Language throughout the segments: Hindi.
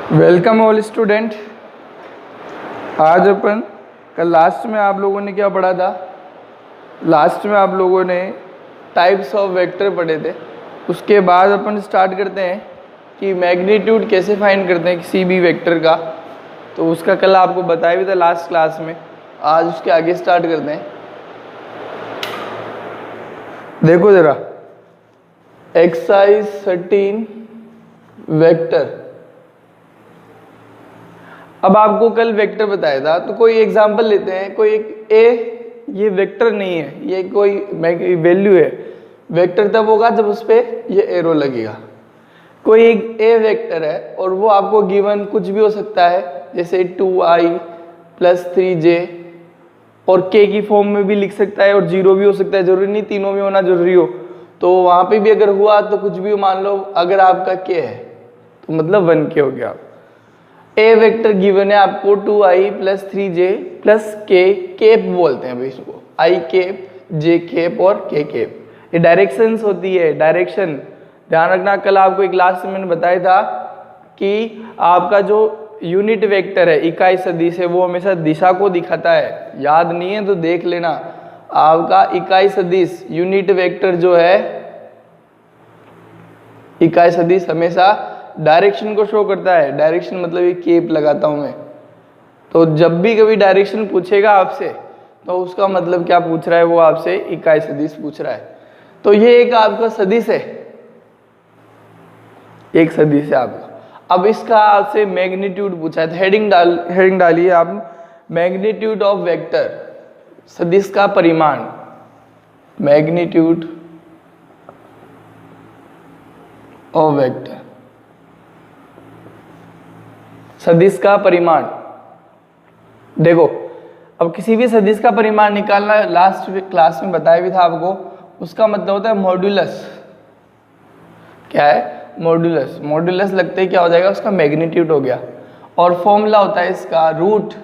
Welcome all student. आज अपन कल लास्ट में आप लोगों ने क्या पढ़ा था? लास्ट में आप लोगों ने टाइप्स ऑफ वेक्टर पढ़े थे। उसके बाद अपन स्टार्ट करते हैं कि मैग्नीट्यूड कैसे फाइंड करते हैं किसी भी वेक्टर का। तो उसका कल आपको बताया भी था लास्ट क्लास में। आज उसके आगे स्टार्ट करते हैं। देखो ज़रा, एक्सरसाइज 13 वेक्टर। अब आपको कल वेक्टर बताया था, तो कोई एग्जांपल लेते हैं। कोई एक ए, ये वेक्टर नहीं है, ये कोई वैल्यू है। वेक्टर तब होगा जब उस पर ये एरो लगेगा। कोई एक ए वेक्टर है और वो आपको गिवन कुछ भी हो सकता है, जैसे 2i + 3j, और k की फॉर्म में भी लिख सकता है और 0 भी हो सकता है। जरूरी नहीं तीनों में होना जरूरी हो। तो वहां पे भी अगर हुआ तो कुछ भी मान लो। अगर आपका k है तो मतलब 1k हो गया। ए वेक्टर गिवन है आपको 2i + 3j + k, केप बोलते हैं भाई इसको, i केप, j केप और k केप। ये डायरेक्शंस होती है, डायरेक्शन। ध्यान रखना, कल आपको एक क्लास में मैंने बताया था कि आपका जो यूनिट वेक्टर है, इकाई सदिश है, वो हमेशा दिशा को दिखाता है। याद नहीं है तो देख लेना। आपका इकाई सदिश यूनिट वेक्टर जो है, इकाई सदिश हमेशा डायरेक्शन को शो करता है। डायरेक्शन मतलब ये केप लगाता हूं मैं। तो जब भी कभी डायरेक्शन पूछेगा आपसे तो उसका मतलब क्या पूछ रहा है, वो आपसे इकाई सदिश पूछ रहा है। तो ये एक आपका सदिश है, एक सदिश है आपका। अब इसका आपसे मैग्नीट्यूड पूछा है, तो हेडिंग डालिए आप, मैग्नीट्यूड ऑफ वेक्टर, सदिश का परिमाण। मैग्नीट्यूड ऑफ वेक्टर, सदिश का परिमाण। देखो, अब किसी भी सदिश का परिमाण निकालना, लास्ट क्लास में बताया भी था आपको, उसका मतलब होता है मॉड्यूलस। क्या है? मॉड्यूलस। मॉड्यूलस लगते ही क्या हो जाएगा, उसका मैग्नीट्यूड हो गया। और फॉर्मूला होता है इसका √x²,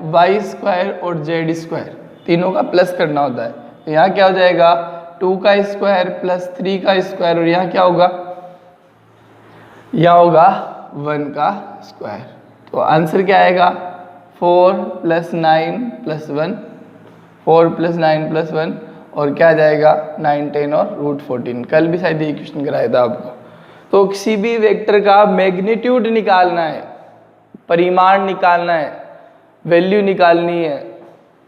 y² और z², तीनों का प्लस करना होता है। तो यहाँ क्या हो जाएगा, 2 का स्क्वायर + 3 का स्क्वायर, और यहाँ क्या होगा, यहाँ होगा 1 का स्क्वायर। तो आंसर क्या आएगा, 4 + 9 + 1, 4 + 9 + 1, और क्या आ जाएगा 9, 10 और √14। कल भी शायद ये क्वेश्चन कराया था आपको। तो किसी भी वेक्टर का मैग्नीट्यूड निकालना है, परिमाण निकालना है, वैल्यू निकालनी है,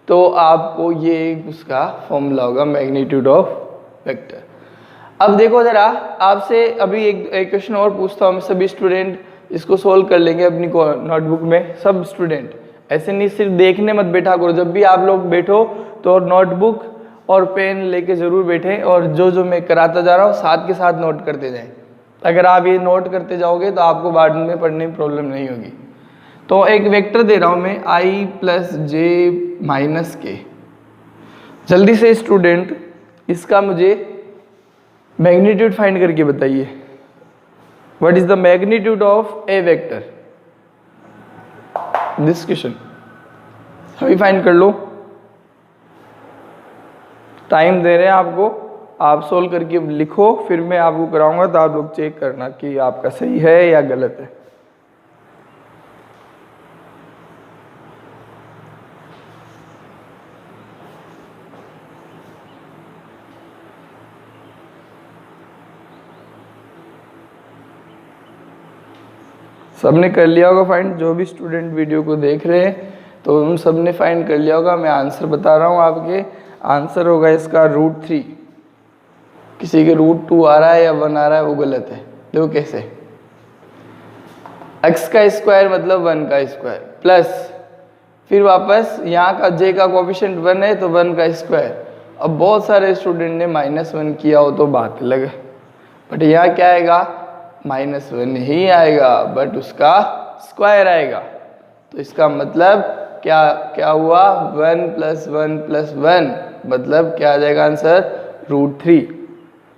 तो आपको ये उसका फॉर्मूला होगा, मैग्नीट्यूड ऑफ वेक्टर। अब देखो जरा, आपसे अभी एक क्वेश्चन और पूछता हूँ। सभी स्टूडेंट इसको सोल्व कर लेंगे अपनी नोटबुक में। सब स्टूडेंट ऐसे नहीं सिर्फ देखने मत बैठा करो। जब भी आप लोग बैठो तो नोटबुक और पेन लेके जरूर बैठें, और जो जो मैं कराता जा रहा हूँ साथ के साथ नोट करते जाएं। अगर आप ये नोट करते जाओगे तो आपको बाद में पढ़ने में प्रॉब्लम नहीं होगी। तो एक वेक्टर दे रहा हूँ मैं, i + j - k। जल्दी से स्टूडेंट इसका मुझे मैग्नीट्यूड फाइंड करके बताइए। What is the magnitude of A vector? This question अभी फाइंड कर लो। टाइम दे रहे हैं आपको, आप सोल्व करके लिखो, फिर मैं आपको कराऊंगा तो आप लोग चेक करना कि आपका सही है या गलत है। सबने कर लिया होगा फाइंड। जो भी स्टूडेंट वीडियो को देख रहे हैं तो उन सब ने फाइंड कर लिया होगा। मैं आंसर बता रहा हूँ आपके। आंसर होगा इसका √3। किसी के √2 आ रहा है या 1 आ रहा है, वो गलत है। देखो कैसे, x का स्क्वायर मतलब 1 का स्क्वायर, प्लस फिर वापस यहाँ का j का कोएफिशिएंट 1 है तो 1 का स्क्वायर। अब बहुत सारे स्टूडेंट ने -1 किया हो तो बात अलग है, बट यहाँ क्या आएगा, -1 ही आएगा, बट उसका स्क्वायर आएगा। तो इसका मतलब क्या हुआ, 1 + 1 + 1, मतलब क्या आ जाएगा आंसर, √3।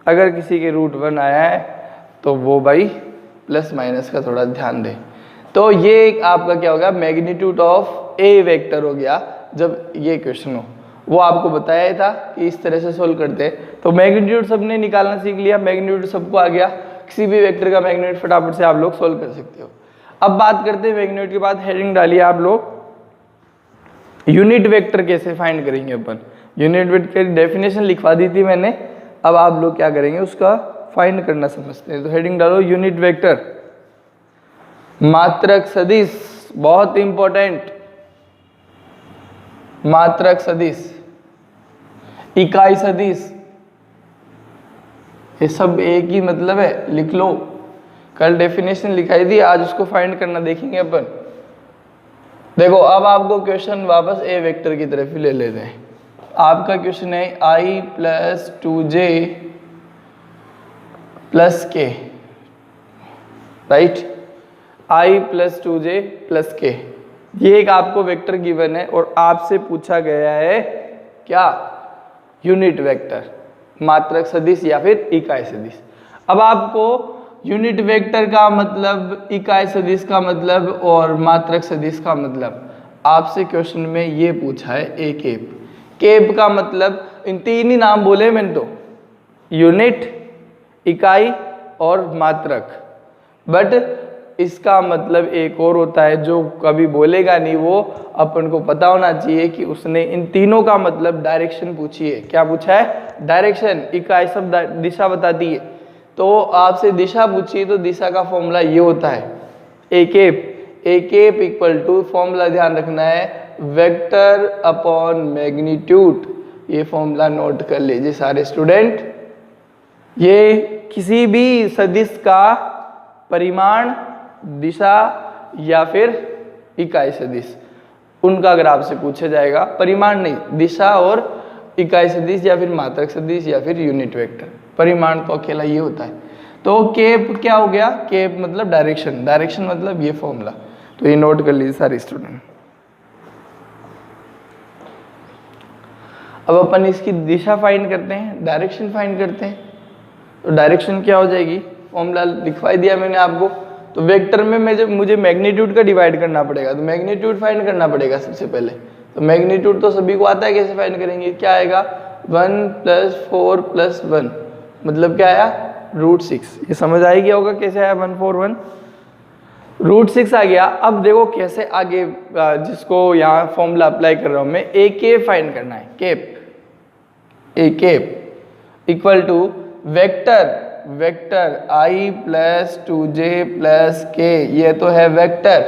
अगर किसी के √1 आया है तो वो भाई प्लस माइनस का थोड़ा ध्यान दे। तो ये एक आपका क्या होगा, मैग्नीट्यूड ऑफ ए वेक्टर हो गया। जब ये क्वेश्चन हो, वो आपको बताया था कि इस तरह से सोल्व करते हैं। तो मैग्नीट्यूड सबने निकालना सीख लिया, मैग्नीट्यूड सबको आ गया। किसी भी वेक्टर का मैग्नीट्यूड फटाफट से आप लोग सोल्व कर सकते हो। अब बात करते हैं मैग्नीट्यूड के बाद हेडिंग डालिए आप लोग, यूनिट वेक्टर कैसे फाइंड करेंगे अपन। यूनिट वेक्टर की डेफिनेशन लिखवा दी थी मैंने, अब आप लोग क्या करेंगे उसका फाइंड करना समझते हैं। तो हेडिंग डालो यूनिट वेक्टर, मात्रक सदिश, बहुत इंपॉर्टेंट, मात्रक सदिश, इकाई सदिश, ये सब एक ही मतलब है, लिख लो। कल डेफिनेशन लिखाई थी, आज उसको फाइंड करना देखेंगे अपन। देखो अब आपको क्वेश्चन वापस ए वेक्टर की तरफ ही ले लेते हैं। आपका क्वेश्चन है i प्लस 2j प्लस के, right, i plus 2j plus के, ये एक आपको वेक्टर गिवन है और आपसे पूछा गया है क्या, यूनिट वेक्टर, मात्रक सदिश या फिर इकाई सदिश। अब आपको यूनिट वेक्टर का मतलब, इकाई सदिश का मतलब और मात्रक सदिश का मतलब आपसे क्वेश्चन में ये पूछा है। ए केप, केप का मतलब इन तीन ही नाम बोले मैंने तो, यूनिट, इकाई और मात्रक, बट इसका मतलब एक और होता है जो कभी बोलेगा नहीं, वो अपन को पता होना चाहिए कि उसने इन तीनों का मतलब डायरेक्शन पूछी है। क्या पूछा है, डायरेक्शन। इकाई सब दिशा बताती है, तो आपसे दिशा पूछी तो दिशा का फॉर्मूला ये होता है ए केप इक्वल टू, फॉर्मूला ध्यान रखना है, वेक्टर अपॉन मैग्नीट्यूड। ये फॉर्मूला नोट कर लीजिए सारे स्टूडेंट। ये किसी भी सदिश का परिमाण, दिशा या फिर इकाई सदिश, उनका अगर आपसे पूछा जाएगा, परिमाण नहीं, दिशा और इकाई सदिश या फिर मात्रक सदिश या फिर यूनिट वेक्टर, परिमाण तो अकेला ये होता है। तो केप क्या हो गया, केप मतलब डायरेक्शन, डायरेक्शन मतलब ये फॉर्मूला, तो ये नोट कर लीजिए सारे स्टूडेंट। अब अपन इसकी दिशा फाइंड करते हैं, डायरेक्शन फाइंड करते हैं। तो डायरेक्शन क्या हो जाएगी, फॉर्मूला लिखवाई दिया मैंने आपको। तो वेक्टर में मुझे मैग्नीट्यूड का डिवाइड करना पड़ेगा, तो मैग्नीट्यूड फाइंड करना पड़ेगा सबसे पहले। तो मैग्नीट्यूड तो सभी को आता है, कैसे फाइंड करेंगे, क्या आएगा, 1 + 4 + 1, मतलब क्या आया, √6। ये समझ आ गया होगा कैसे आया 141, √6 आ गया। अब देखो कैसे आगे, जिसको यहाँ फॉर्मूला अप्लाई कर रहा हूँ मैं, ए केप फाइंड करना है, cap, A cap equal to vector i plus 2j plus k, ये तो है वेक्टर,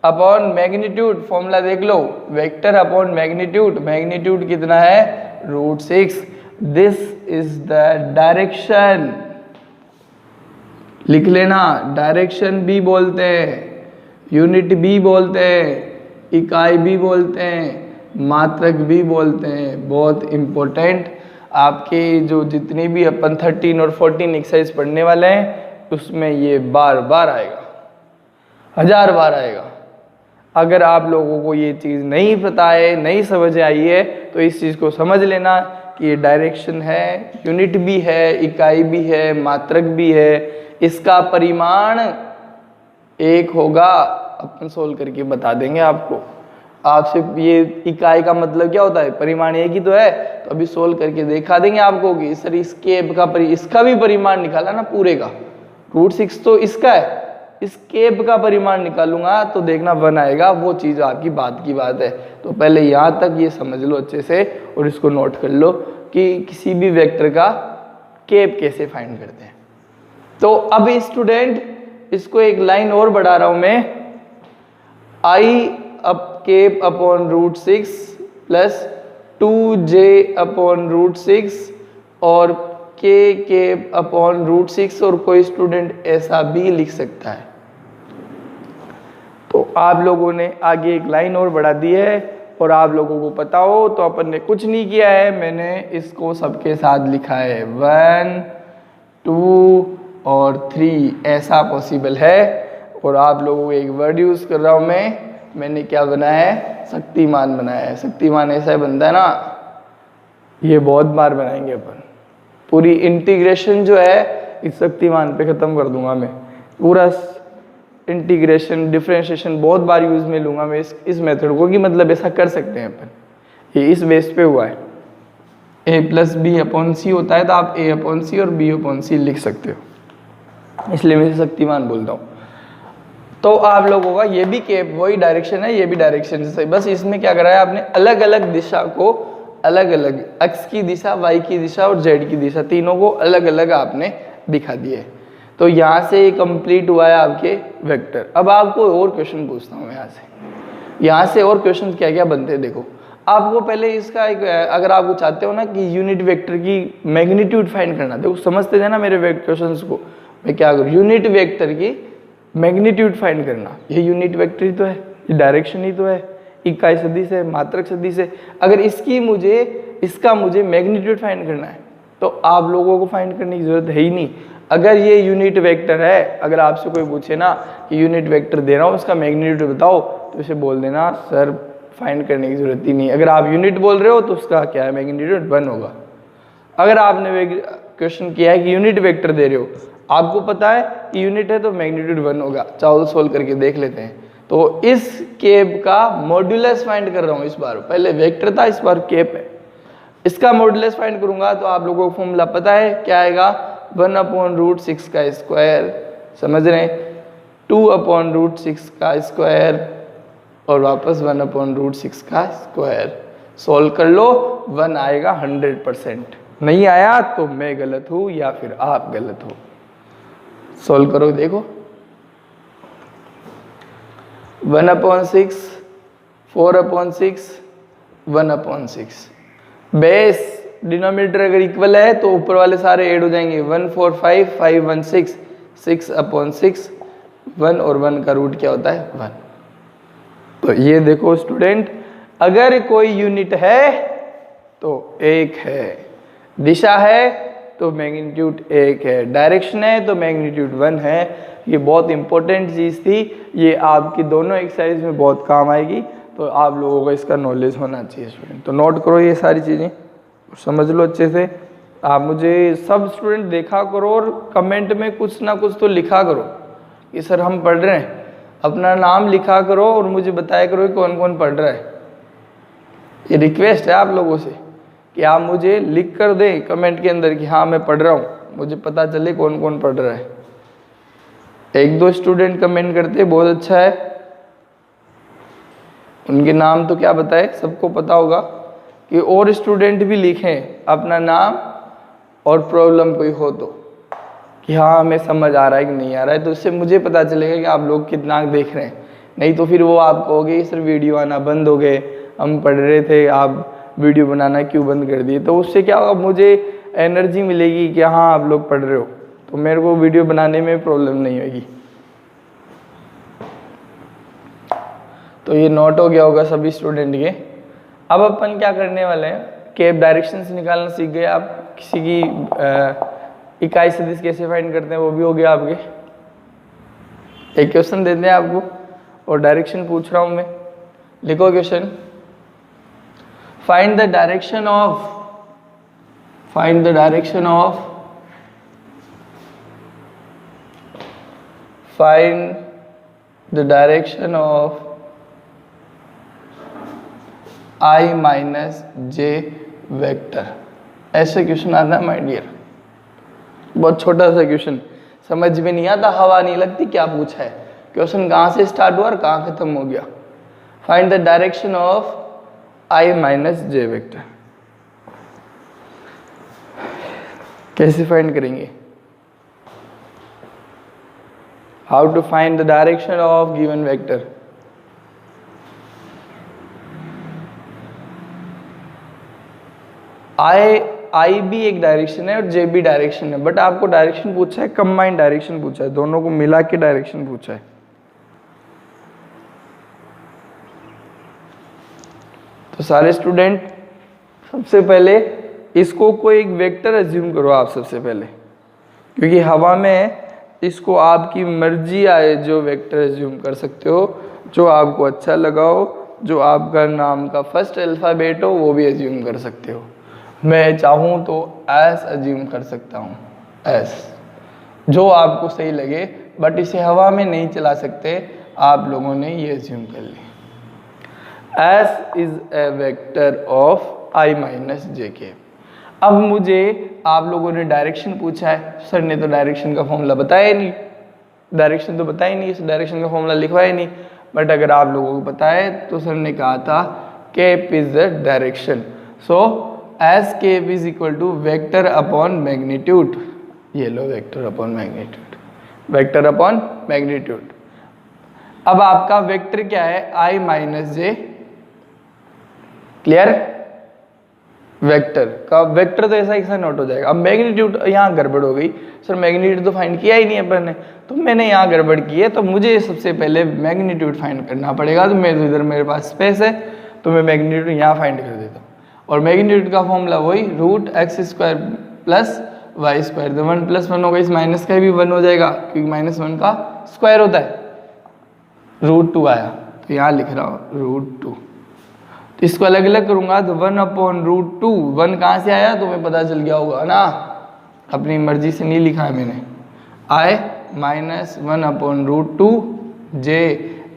अपॉन मैग्नीट्यूड, फॉर्मूला देख लो, वेक्टर अपॉन मैग्नीट्यूड, मैग्नीट्यूड कितना है, √6। दिस इज द डायरेक्शन, लिख लेना, डायरेक्शन भी बोलते हैं, यूनिट भी बोलते हैं, इकाई भी बोलते हैं, मात्रक भी बोलते हैं। बहुत इंपॉर्टेंट, आपके जो जितनी भी अपन 13 और 14 एक्सरसाइज पढ़ने वाले हैं उसमें ये बार बार आएगा, 1000 बार आएगा। अगर आप लोगों को ये चीज़ नहीं पता है, नहीं समझ आई है, तो इस चीज़ को समझ लेना कि ये डायरेक्शन है, यूनिट भी है, इकाई भी है, मात्रक भी है, इसका परिमाण एक होगा, अपन सोल्व करके बता देंगे आपको। आपसे ये इकाई का मतलब क्या होता है, परिमाण एक ही तो है, तो अभी सोल्व करके दिखा देंगे आपको कि सर इस केप का इसका भी परिमाण निकाला ना पूरे का, √6 तो इसका है, इस केप का परिमाण निकालूंगा तो देखना 1 आएगा, वो चीज़ आपकी बात की बात है। तो पहले यहाँ तक ये समझ लो अच्छे से और इसको नोट कर लो कि किसी भी वेक्टर का केप कैसे फाइंड करते हैं। तो अब स्टूडेंट इसको एक लाइन और बढ़ा रहा हूं मैं, i अब cap upon √6 plus 2j upon √6 और k केप अपॉन √6, और कोई स्टूडेंट ऐसा भी लिख सकता है। तो आप लोगों ने आगे एक लाइन और बढ़ा दी है, और आप लोगों को पता हो तो अपन ने कुछ नहीं किया है, मैंने इसको सबके साथ लिखा है 1 2 और 3, ऐसा पॉसिबल है। और आप लोगों को एक वर्ड यूज कर रहा हूं मैंने क्या बनाया है, शक्तिमान बनाया है। शक्तिमान ऐसा बनता है ना, ये बहुत बार बनाएंगे अपन, पूरी इंटीग्रेशन जो है इस शक्तिमान पे खत्म कर दूंगा मैं, पूरा इंटीग्रेशन डिफरेंशिएशन बहुत बार यूज में लूंगा मैं इस मेथड को, कि मतलब ऐसा कर सकते हैं अपन। ये इस बेस पे हुआ है, a + b/c होता है, तो आप a/c और b/c लिख सकते हो। इसलिए मैं इसे शक्तिमान बोलता हूँ। तो आप लोगों का ये भी केप वही डायरेक्शन है, ये भी डायरेक्शन से, बस इसमें क्या करा है आपने, अलग अलग दिशा को, अलग अलग एक्स की दिशा, वाई की दिशा और जेड की दिशा, तीनों को अलग अलग आपने दिखा दिए। तो यहाँ से ये कंप्लीट हुआ है आपके वेक्टर। अब आपको और क्वेश्चन पूछता हूँ यहाँ से और क्वेश्चन क्या क्या बनते हैं। देखो आपको पहले इसका एक, अगर आपको चाहते हो ना कि यूनिट वेक्टर की मैग्नीट्यूड फाइंड करना, देखो समझते थे ना मेरे क्वेश्चंस को, मैं क्या करूँ, यूनिट वेक्टर की मैग्नीट्यूड फाइंड करना। ये यूनिट वेक्टर ही तो है, ये डायरेक्शन ही तो है, इकाई सदिश है, मात्रक सदिश है। अगर इसका मुझे मैग्नीट्यूड फाइंड करना है तो आप लोगों को फाइंड करने की जरूरत है ही नहीं। अगर ये यूनिट वेक्टर है, अगर आपसे कोई पूछे ना कि यूनिट वेक्टर दे रहा हूँ उसका मैग्नीट्यूड बताओ, तो इसे बोल देना सर फाइंड करने की जरूरत ही नहीं। अगर आप यूनिट बोल रहे हो तो उसका क्या है, मैग्नीट्यूड 1 होगा। अगर आपने क्वेश्चन किया है कि यूनिट वेक्टर दे रहे हो, आपको पता है कि यूनिट है तो मैग्नीट्यूड 1 होगा, चाहो तो सोल्व करके देख लेते हैं। तो इस केप का मॉड्यूलस फाइंड कर रहा हूँ इस बार, पहले वेक्टर था इस बार केप है, इसका मॉड्यूलस फाइंड करूंगा तो आप लोगों को फॉर्मूला पता है क्या आएगा, 1/√6 का स्क्वायर, समझ रहे हैं, 2/√6 का स्क्वायर और वापस 1/√6 का स्क्वायर। सोल्व कर लो, 1 आएगा 100%। नहीं आया तो मैं गलत हूं या फिर आप गलत हो। सोल्व करो, देखो 1/6, 4/6, 1/6। बेस डिनोमिनेटर अगर इक्वल है तो ऊपर वाले सारे ऐड हो जाएंगे, 1 4 5 5 1 6, 6/6, 1 और 1 का रूट क्या होता है 1। तो ये देखो स्टूडेंट, अगर कोई यूनिट है तो 1 है, दिशा है तो मैग्नीट्यूड 1 है, डायरेक्शन है तो मैग्नीट्यूड 1 है। ये बहुत इंपॉर्टेंट चीज़ थी, ये आपकी दोनों एक्सरसाइज में बहुत काम आएगी, तो आप लोगों को इसका नॉलेज होना चाहिए स्टूडेंट। तो नोट करो ये सारी चीज़ें, समझ लो अच्छे से। आप मुझे सब स्टूडेंट देखा करो और कमेंट में कुछ ना कुछ तो लिखा करो कि सर हम पढ़ रहे हैं, अपना नाम लिखा करो और मुझे बताया करो कि कौन कौन पढ़ रहा है। ये रिक्वेस्ट है आप लोगों से कि आप मुझे लिख कर दें कमेंट के अंदर कि हाँ मैं पढ़ रहा हूँ, मुझे पता चले कौन कौन पढ़ रहा है। 1-2 स्टूडेंट कमेंट करते बहुत अच्छा है, उनके नाम तो क्या बताए, सबको पता होगा कि और स्टूडेंट भी लिखें अपना नाम और प्रॉब्लम कोई हो तो, कि हाँ हमें समझ आ रहा है कि नहीं आ रहा है, तो इससे मुझे पता चलेगा कि आप लोग कितना देख रहे हैं। नहीं तो फिर वो आप कहोगे सर वीडियो आना बंद हो गए, हम पढ़ रहे थे आप वीडियो बनाना क्यों बंद कर दिए। तो उससे क्या होगा, मुझे एनर्जी मिलेगी कि हाँ आप लोग पढ़ रहे हो, तो मेरे को वीडियो बनाने में प्रॉब्लम नहीं होगी। तो ये नोट हो गया होगा सभी स्टूडेंट के। अब अपन क्या करने वाले हैं, केप डायरेक्शन से निकालना सीख गए आप, किसी की इकाई सदिश कैसे फाइंड करते हैं वो भी हो गया आपके। एक क्वेश्चन देते हैं आपको और डायरेक्शन पूछ रहा हूं मैं, लिखो question, find the direction of find the direction of I minus J vector. ऐसे क्वेश्चन आता है माय डियर, बहुत छोटा सा क्वेश्चन, समझ में नहीं आता, हवा नहीं लगती क्या पूछा है, क्वेश्चन कहाँ से स्टार्ट हुआ और कहाँ खत्म हो गया। Find the direction of I minus J vector. कैसे फाइंड करेंगे, how to find the direction of given vector. I भी एक डायरेक्शन है और जे भी डायरेक्शन है, बट आपको डायरेक्शन पूछा है, कंबाइंड डायरेक्शन पूछा है, दोनों को मिला के डायरेक्शन पूछा है। तो सारे स्टूडेंट सबसे पहले इसको कोई एक वेक्टर एज्यूम करो आप सबसे पहले, क्योंकि हवा में इसको आपकी मर्जी आए जो वेक्टर एज्यूम कर सकते हो, जो आपको अच्छा लगा हो, जो आपका नाम का फर्स्ट अल्फाबेट हो वो भी एज्यूम कर सकते हो। मैं चाहूँ तो एस एज्यूम कर सकता हूँ, एस, जो आपको सही लगे, बट इसे हवा में नहीं चला सकते, आप लोगों ने ये एज्यूम कर ली। S is a vector of I minus J के। अब मुझे आप लोगों ने डायरेक्शन पूछा है, सर ने तो डायरेक्शन का फॉर्मूला बताया ही नहीं, डायरेक्शन तो बताया ही नहीं, इस डायरेक्शन का फॉर्मूला लिखवाया ही नहीं। बट अगर आप लोगों को पता है तो सर ने कहा था cap is the direction, so as cap is equal to vector upon magnitude, ये लो vector upon magnitude, vector upon magnitude. अब आपका वेक्टर क्या है, i minus J, clear, vector का वेक्टर तो ऐसा ऐसा नोट हो जाएगा। अब मैग्नीट्यूड यहाँ गड़बड़ हो गई, सर मैग्नीट्यूड तो फाइंड किया ही नहीं अपन ने, तो मैंने यहाँ गड़बड़ की है, तो मुझे सबसे पहले मैग्नीट्यूड फाइंड करना पड़ेगा। तो मैं इधर मेरे पास स्पेस है तो मैं मैग्नीट्यूड यहाँ फाइंड कर देता हूँ, और मैग्नीट्यूड का फॉर्मूला वही root X square plus Y square, तो 1 + 1 होगा, इस माइनस का भी 1 हो जाएगा क्योंकि -1 का स्क्वायर होता है, √2 आया, तो यहाँ लिख रहा हूँ √2। तो इसको अलग अलग करूंगा तो 1/√2, 1 कहाँ से आया तो मैं पता चल गया होगा ना, अपनी मर्जी से नहीं लिखा है मैंने, i minus 1/√2 j,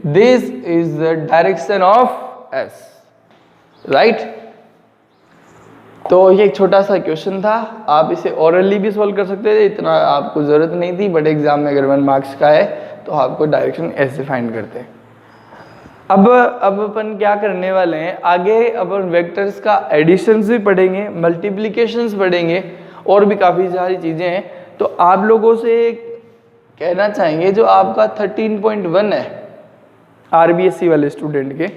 this is the direction of s, right. तो ये एक छोटा सा क्वेश्चन था, आप इसे ओरली भी सॉल्व कर सकते थे, इतना आपको जरूरत नहीं थी, बट एग्जाम में अगर 1 मार्क्स का है तो आपको डायरेक्शन ऐसे फाइंड करते हैं। अब अपन क्या करने वाले हैं, आगे अपन वेक्टर्स का एडिशंस भी पढ़ेंगे, मल्टीप्लिकेशंस पढ़ेंगे, और भी काफ़ी सारी चीज़ें हैं। तो आप लोगों से कहना चाहेंगे जो आपका 13.1 है RBSC वाले स्टूडेंट के,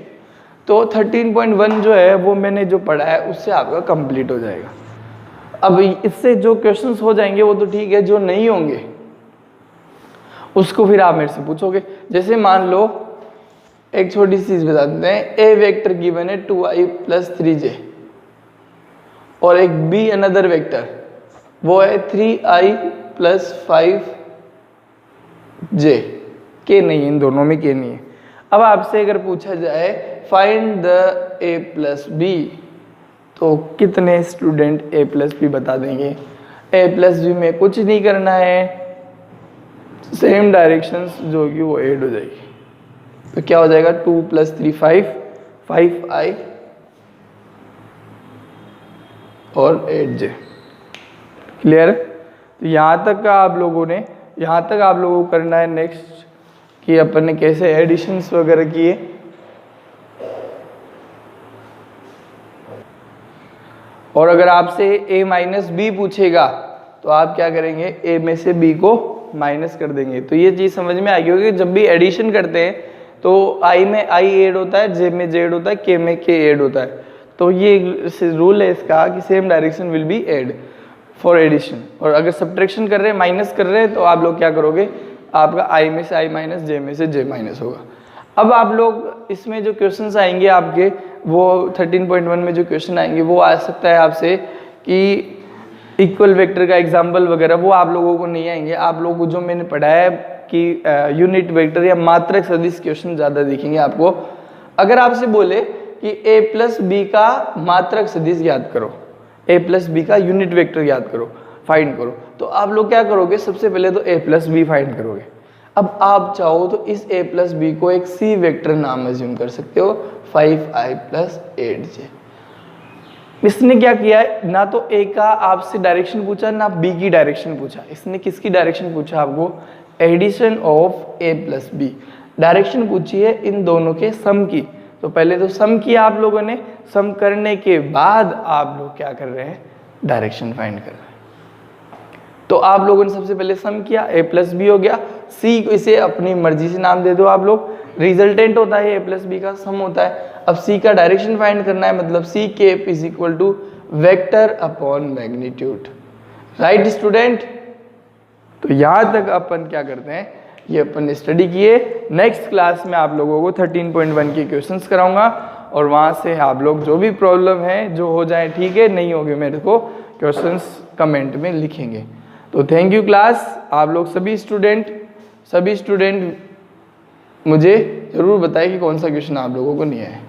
तो 13.1 जो है वो मैंने जो पढ़ा है उससे आपका कंप्लीट हो जाएगा। अब इससे जो क्वेश्चंस हो जाएंगे वो तो ठीक है, जो नहीं होंगे उसको फिर आप मेरे से पूछोगे। जैसे मान लो एक छोटी सी चीज बता देते हैं, ए वेक्टर गिवन है 2i + 3j, और एक बी अनदर वेक्टर वो है 3i + 5j, के नहीं है, इन दोनों में के नहीं है। अब आपसे अगर पूछा जाए फाइंड द a + b, तो कितने स्टूडेंट a + b बता देंगे। a + b में कुछ नहीं करना है, सेम डायरेक्शंस जो कि वो ऐड हो जाएगी, तो क्या हो जाएगा 2 + 3 5, 5i और 8j, क्लियर। तो यहाँ तक का आप लोगों को करना है। नेक्स्ट कि अपन ने कैसे एडिशंस वगैरह किए, और अगर आपसे a - b पूछेगा तो आप क्या करेंगे, a में से b को माइनस कर देंगे। तो ये चीज़ समझ में आ गई होगी, जब भी एडिशन करते हैं तो i में i ऐड होता है, j में j ऐड होता है, k में k ऐड होता है। तो ये रूल है इसका कि same direction will be add for addition. और अगर सब्ट्रैक्शन कर रहे हैं, माइनस कर रहे हैं, तो आप लोग क्या करोगे, आपका i में से i माइनस, j में से j माइनस होगा। अब आप लोग इसमें जो क्वेश्चंस आएंगे आपके, वो 13.1 में जो क्वेश्चन आएंगे वो आ सकता है आपसे कि इक्वल वेक्टर का एग्जाम्पल वगैरह, वो आप लोगों को नहीं आएंगे। आप लोगों को जो मैंने पढ़ाया है कि यूनिट वेक्टर या मात्रक सदिश क्वेश्चन ज़्यादा दिखेंगे आपको। अगर आपसे बोले कि a + b का मात्रक सदिश याद करो, a + b का यूनिट वेक्टर याद करो, फाइंड करो, तो आप लोग क्या करोगे, सबसे पहले तो a + b फाइंड करोगे। अब आप चाहो तो इस a + b को एक c वेक्टर नाम अज्यूम कर सकते हो, 5i + 8j। इसने क्या किया है, ना तो a का आपसे डायरेक्शन पूछा, ना b की डायरेक्शन पूछा, इसने किसकी डायरेक्शन पूछा आपको, addition of a + b, direction पूछी है इन दोनों के सम की। तो पहले तो सम किया आप लोगों ने, सम करने के बाद आप लोग क्या कर रहे हैं, डायरेक्शन फाइंड कर रहे हैं। तो आप लोगों ने सबसे पहले सम किया, a + b हो गया, c को इसे अपनी मर्जी से नाम दे दो आप लोग, रिजल्टेंट होता है a + b का सम होता है। अब c का डायरेक्शन फाइंड करना है, मतलब c केप is equal to vector upon magnitude, right student. तो यहाँ तक अपन क्या करते हैं, ये अपन ने स्टडी किए। नेक्स्ट क्लास में आप लोगों को 13.1 के क्वेश्चंस कराऊंगा, और वहाँ से आप लोग जो भी प्रॉब्लम है जो हो जाए ठीक है, नहीं होगे मेरे को क्वेश्चंस कमेंट में लिखेंगे। तो थैंक यू क्लास, आप लोग सभी स्टूडेंट मुझे ज़रूर बताएं कि कौन सा क्वेश्चन आप लोगों को नहीं आया है।